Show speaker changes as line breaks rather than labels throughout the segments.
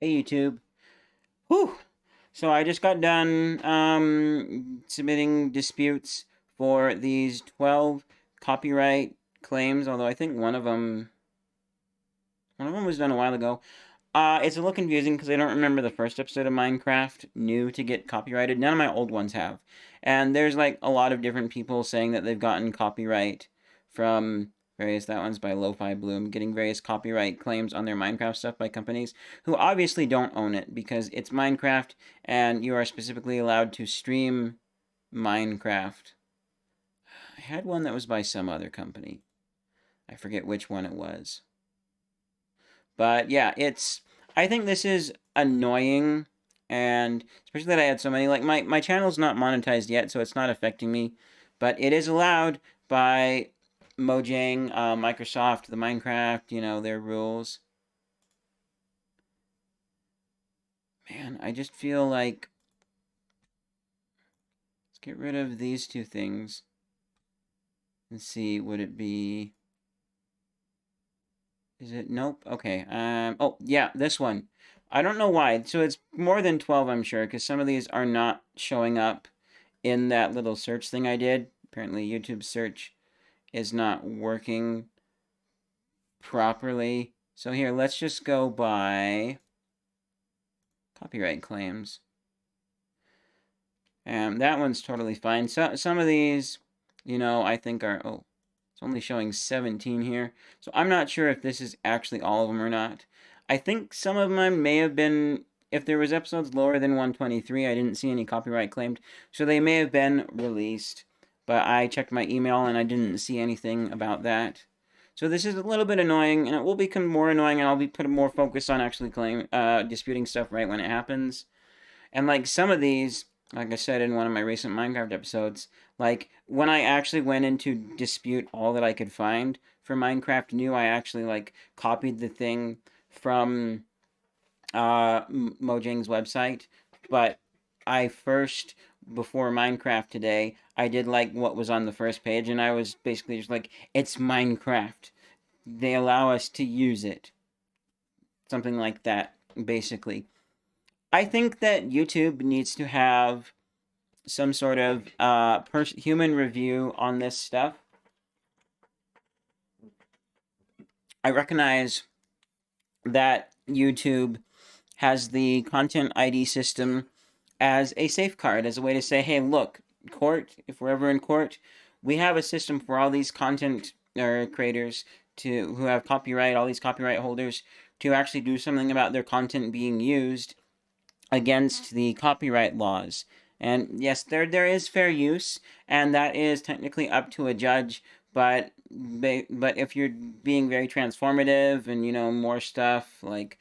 Hey YouTube. Whew. So I just got done submitting disputes for these 12 copyright claims, although I think one of them was done a while ago. It's a little confusing because I don't remember the first episode of Minecraft new to get copyrighted. None of my old ones have. And there's like a lot of different people saying that they've gotten copyright from various, that one's by Lo-Fi Bloom, getting various copyright claims on their Minecraft stuff by companies who obviously don't own it because it's Minecraft and you are specifically allowed to stream Minecraft. I had one that was by some other company. I forget which one it was. But yeah, I think this is annoying, and especially that I had so many. Like my channel's not monetized yet, so it's not affecting me, but it is allowed by Mojang, Microsoft, the Minecraft, their rules. Man, I just feel like let's get rid of these two things and see, would it be? Is it? Nope. Okay. Oh, yeah, this one. I don't know why. So it's more than 12, I'm sure, because some of these are not showing up in that little search thing I did. Apparently, YouTube search is not working properly. So here, let's just go by copyright claims. And that one's totally fine. So some of these, I think are, oh, it's only showing 17 here. So I'm not sure if this is actually all of them or not. I think some of them may have been, if there was episodes lower than 123, I didn't see any copyright claimed. So they may have been released. But I checked my email and I didn't see anything about that. So this is a little bit annoying, and it will become more annoying, and I'll be putting more focus on actually disputing stuff right when it happens. And like some of these, like I said in one of my recent Minecraft episodes, like when I actually went in to dispute all that I could find for Minecraft New, I actually like copied the thing from Mojang's website, but I first before Minecraft today, I did like what was on the first page, and I was basically just like, it's Minecraft. They allow us to use it. Something like that, basically. I think that YouTube needs to have some sort of human review on this stuff. I recognize that YouTube has the content ID system as a safeguard, as a way to say, hey, look, court, if we're ever in court, we have a system for all these content creators who have copyright, all these copyright holders, to actually do something about their content being used against the copyright laws. And yes, there is fair use, and that is technically up to a judge. But if you're being very transformative and more stuff like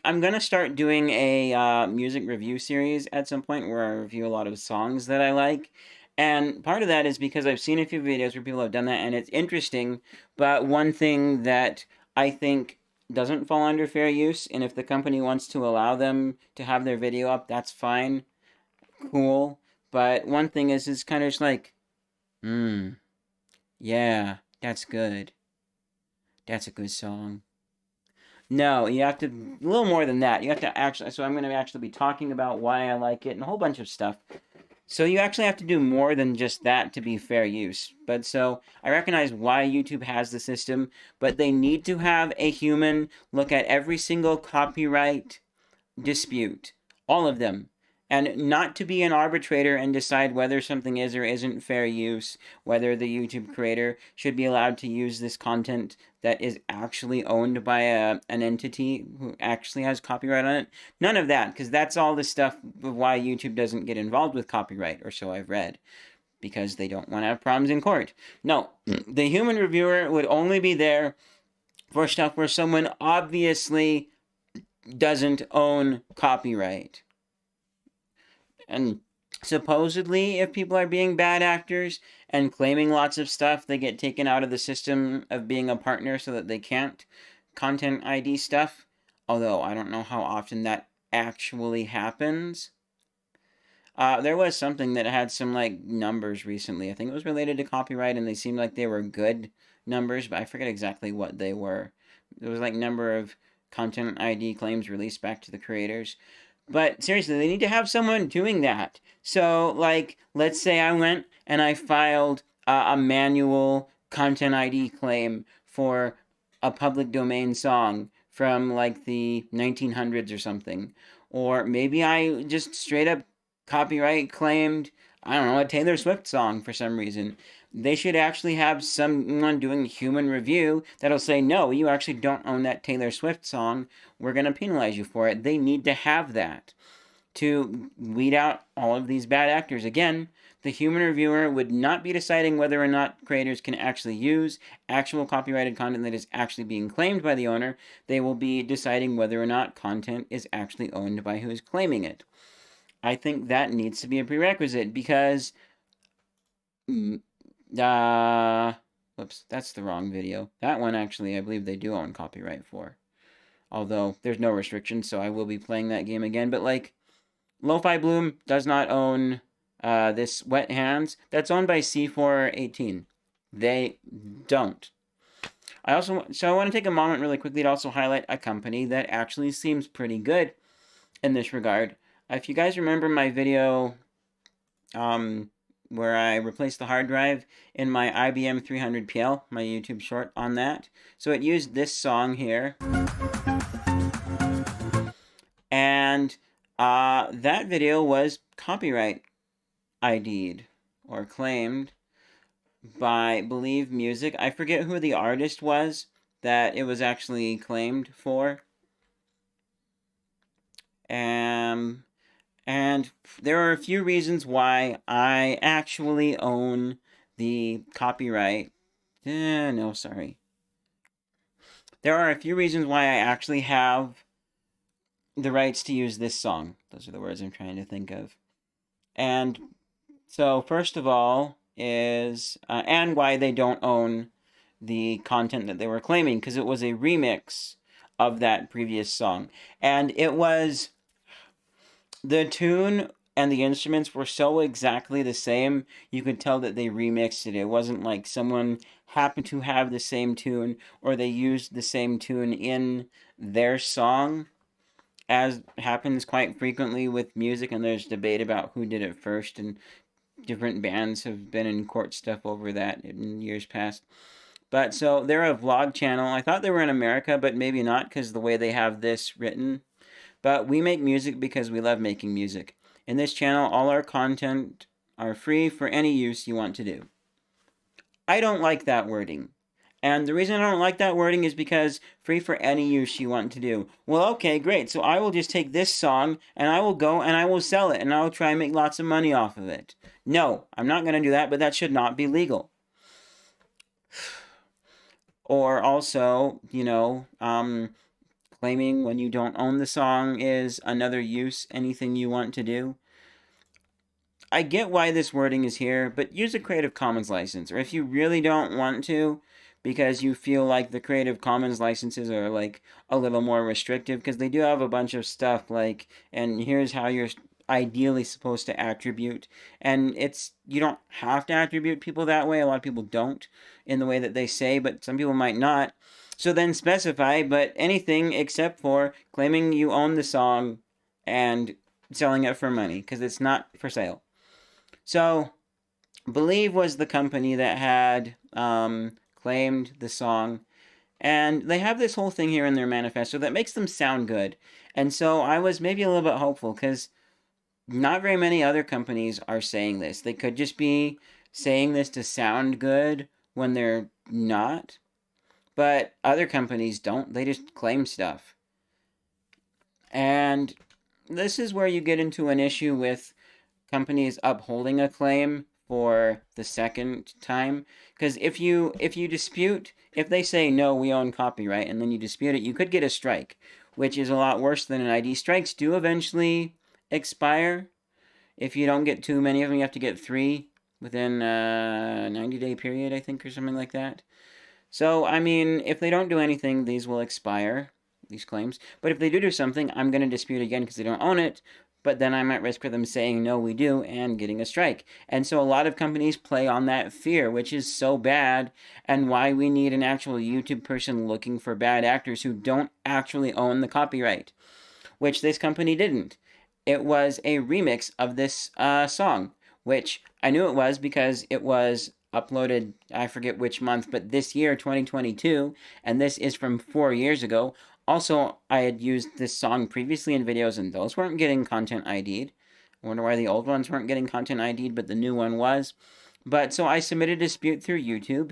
I'm gonna start doing a music review series at some point where I review a lot of songs that I like. And part of that is because I've seen a few videos where people have done that and it's interesting. But one thing that I think doesn't fall under fair use, and if the company wants to allow them to have their video up, that's fine, cool. But one thing is, it's kind of just like, hmm, yeah, that's good. That's a good song. No, you have to, a little more than that. You have to actually, so I'm going to actually be talking about why I like it and a whole bunch of stuff. So you actually have to do more than just that to be fair use. But so I recognize why YouTube has the system, but they need to have a human look at every single copyright dispute, all of them, and not to be an arbitrator and decide whether something is or isn't fair use, whether the YouTube creator should be allowed to use this content that is actually owned by an entity who actually has copyright on it. None of that, because that's all the stuff of why YouTube doesn't get involved with copyright, or so I've read, because they don't want to have problems in court. No, the human reviewer would only be there for stuff where someone obviously doesn't own copyright. And supposedly, if people are being bad actors and claiming lots of stuff, they get taken out of the system of being a partner so that they can't content ID stuff. Although I don't know how often that actually happens. There was something that had some like numbers recently. I think it was related to copyright, and they seemed like they were good numbers, but I forget exactly what they were. There was like number of content ID claims released back to the creators. But seriously, they need to have someone doing that. So, like, let's say I went and I filed a manual content ID claim for a public domain song from like the 1900s or something. Or maybe I just straight up copyright claimed, I don't know, a Taylor Swift song for some reason. They should actually have someone doing human review that'll say, no, you actually don't own that Taylor Swift song. We're going to penalize you for it. They need to have that to weed out all of these bad actors. Again, the human reviewer would not be deciding whether or not creators can actually use actual copyrighted content that is actually being claimed by the owner. They will be deciding whether or not content is actually owned by who is claiming it. I think that needs to be a prerequisite because whoops, that's the wrong video. That one actually I believe they do own copyright for. Although there's no restrictions, so I will be playing that game again. But like, Lo-Fi Bloom does not own this Wet Hands. That's owned by C418. They don't. I want to take a moment really quickly to also highlight a company that actually seems pretty good in this regard. If you guys remember my video where I replaced the hard drive in my IBM 300PL, my YouTube short on that. So it used this song here. And that video was copyright ID'd or claimed by Believe Music. I forget who the artist was that it was actually claimed for. And there are a few reasons why I actually own the copyright. No, sorry. There are a few reasons why I actually have the rights to use this song. Those are the words I'm trying to think of. And so, first of all, is and why they don't own the content that they were claiming, because it was a remix of that previous song. And it was, the tune and the instruments were so exactly the same, you could tell that they remixed it. It wasn't like someone happened to have the same tune, or they used the same tune in their song, as happens quite frequently with music, and there's debate about who did it first, and different bands have been in court stuff over that in years past. But so they're a vlog channel. I thought they were in America, but maybe not, because the way they have this written. But we make music because we love making music. In this channel, all our content are free for any use you want to do. I don't like that wording. And the reason I don't like that wording is because free for any use you want to do. Well, okay, great. So I will just take this song and I will go and I will sell it and I will try and make lots of money off of it. No, I'm not going to do that, but that should not be legal. Or also, claiming when you don't own the song is another use, anything you want to do. I get why this wording is here, but use a Creative Commons license. Or if you really don't want to, because you feel like the Creative Commons licenses are like a little more restrictive, because they do have a bunch of stuff like, and here's how you're ideally supposed to attribute. And you don't have to attribute people that way. A lot of people don't in the way that they say, but some people might not. So then specify, but anything except for claiming you own the song and selling it for money, because it's not for sale. So, Believe was the company that had claimed the song, and they have this whole thing here in their manifesto that makes them sound good. And so I was maybe a little bit hopeful, because not very many other companies are saying this. They could just be saying this to sound good when they're not. But other companies don't. They just claim stuff. And this is where you get into an issue with companies upholding a claim for the second time. Because if you dispute, if they say, no, we own copyright, and then you dispute it, you could get a strike, which is a lot worse than an ID. Strikes do eventually expire. If you don't get too many of them, you have to get 3 within a 90-day period, I think, or something like that. So, I mean, if they don't do anything, these will expire, these claims. But if they do something, I'm going to dispute again because they don't own it. but then I'm at risk for them saying, no, we do, and getting a strike. And so a lot of companies play on that fear, which is so bad, and why we need an actual YouTube person looking for bad actors who don't actually own the copyright, which this company didn't. It was a remix of this song, which I knew it was because it was uploaded, I forget which month, but this year, 2022, and this is from 4 years ago. Also, I had used this song previously in videos, and those weren't getting content ID'd. I wonder why the old ones weren't getting content ID'd, but the new one was. But so I submitted a dispute through YouTube,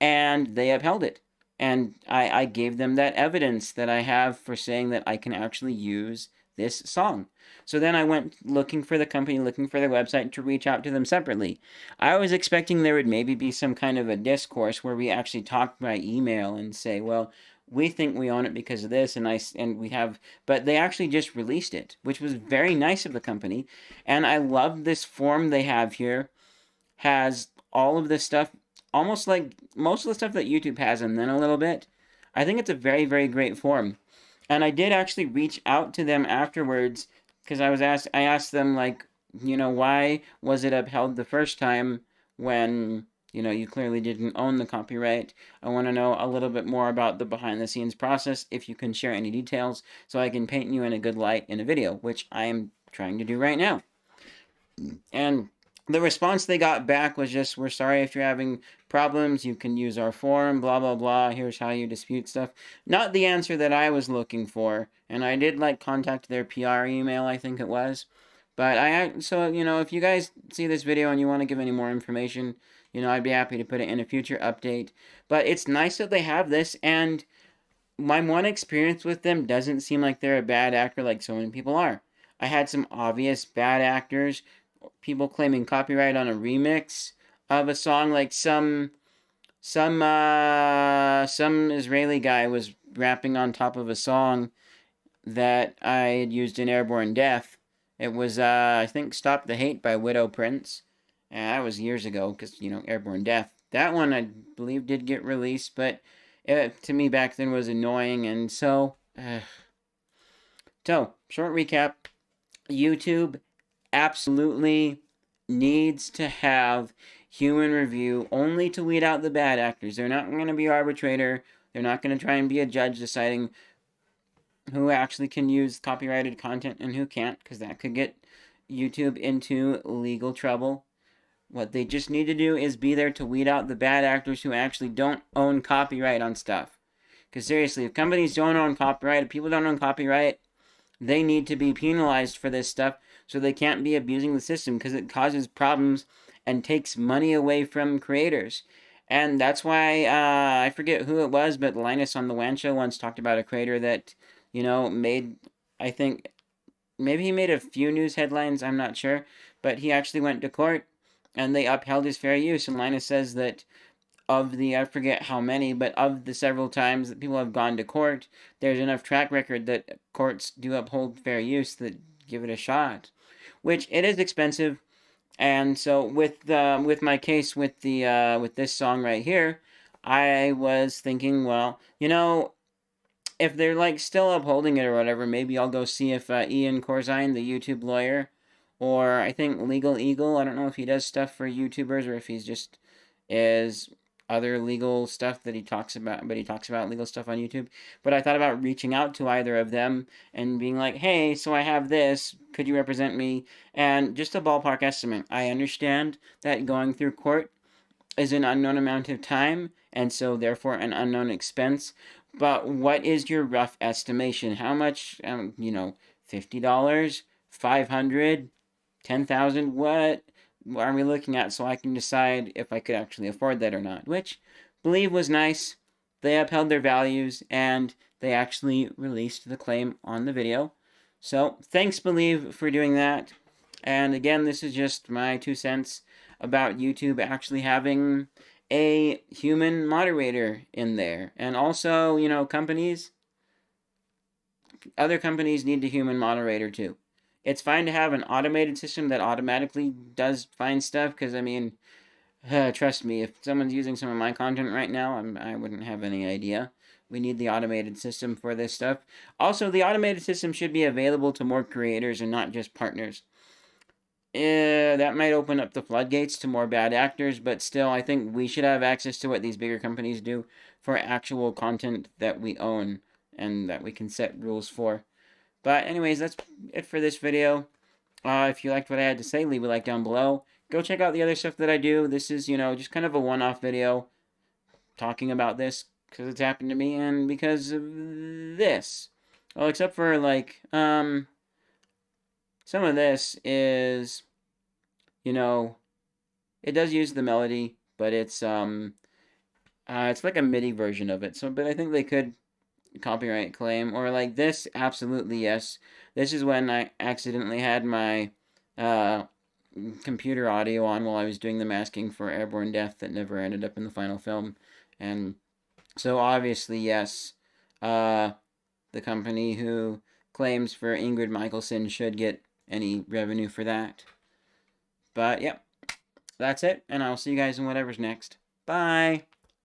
and they upheld it. And I gave them that evidence that I have for saying that I can actually use this song. So then I went looking for the company, looking for their website to reach out to them separately. I was expecting there would maybe be some kind of a discourse where we actually talk by email and say, well, we think we own it because of this, and we have, but they actually just released it, which was very nice of the company. And I love this form they have here. Has all of this stuff, almost like most of the stuff that YouTube has, and then a little bit. I think it's a very, very great form. And I did actually reach out to them afterwards because I asked them, like, why was it upheld the first time when, you clearly didn't own the copyright? I want to know a little bit more about the behind the scenes process, if you can share any details, so I can paint you in a good light in a video, which I am trying to do right now. And the response they got back was just, we're sorry if you're having problems, you can use our forum, blah, blah, blah, here's how you dispute stuff. Not the answer that I was looking for, and I did, contact their PR email, I think it was. But so, if you guys see this video and you want to give any more information, I'd be happy to put it in a future update. But it's nice that they have this, and my one experience with them doesn't seem like they're a bad actor like so many people are. I had some obvious bad actors, people claiming copyright on a remix of a song, like some Israeli guy was rapping on top of a song that I had used in Airborne Death. It was I think "Stop the Hate" by Widow Prince. That was years ago, because Airborne Death. That one I believe did get released, but it, to me back then, was annoying, and so short recap: YouTube absolutely needs to have human review, only to weed out the bad actors. They're not going to be arbitrator. They're not going to try and be a judge deciding who actually can use copyrighted content and who can't, because that could get YouTube into legal trouble. What they just need to do is be there to weed out the bad actors who actually don't own copyright on stuff. Because seriously, if companies don't own copyright, if people don't own copyright, they need to be penalized for this stuff, so they can't be abusing the system, because it causes problems and takes money away from creators. And that's why, I forget who it was, but Linus on the WAN show once talked about a creator that, made, I think, maybe he made a few news headlines, I'm not sure, but he actually went to court, and they upheld his fair use. And Linus says that of the, I forget how many, but of the several times that people have gone to court, there's enough track record that courts do uphold fair use that give it a shot. Which, it is expensive. And so with my case with with this song right here, I was thinking, well, if they're still upholding it or whatever, maybe I'll go see if Ian Corzine, the YouTube lawyer, or I think Legal Eagle, I don't know if he does stuff for YouTubers or if he's just is other legal stuff that he talks about, but he talks about legal stuff on YouTube. But I thought about reaching out to either of them and being like, hey, so I have this, could you represent me? And just a ballpark estimate. I understand that going through court is an unknown amount of time, and so therefore an unknown expense. But what is your rough estimation? How much, $50, $500, $10,000, what are we looking at, so I can decide if I could actually afford that or not? Which, Believe was nice. They upheld their values, and they actually released the claim on the video. So, thanks, Believe, for doing that. And again, this is just my 2 cents about YouTube actually having a human moderator in there. And also, other companies need a human moderator too. It's fine to have an automated system that automatically does find stuff, because, trust me, if someone's using some of my content right now, I wouldn't have any idea. We need the automated system for this stuff. Also, the automated system should be available to more creators and not just partners. That might open up the floodgates to more bad actors, but still, I think we should have access to what these bigger companies do for actual content that we own and that we can set rules for. But anyways, that's it for this video. If you liked what I had to say, leave a like down below. Go check out the other stuff that I do. This is, just kind of a one-off video talking about this because it's happened to me and because of this. Well, except for, like, some of this is, it does use the melody, but it's like a MIDI version of it. So, but I think they could copyright claim, or like this, absolutely yes. This is when I accidentally had my computer audio on while I was doing the masking for Airborne Death that never ended up in the final film, and so obviously yes, the company who claims for Ingrid Michaelson should get any revenue for that. But yep, that's it, and I'll see you guys in whatever's next. Bye!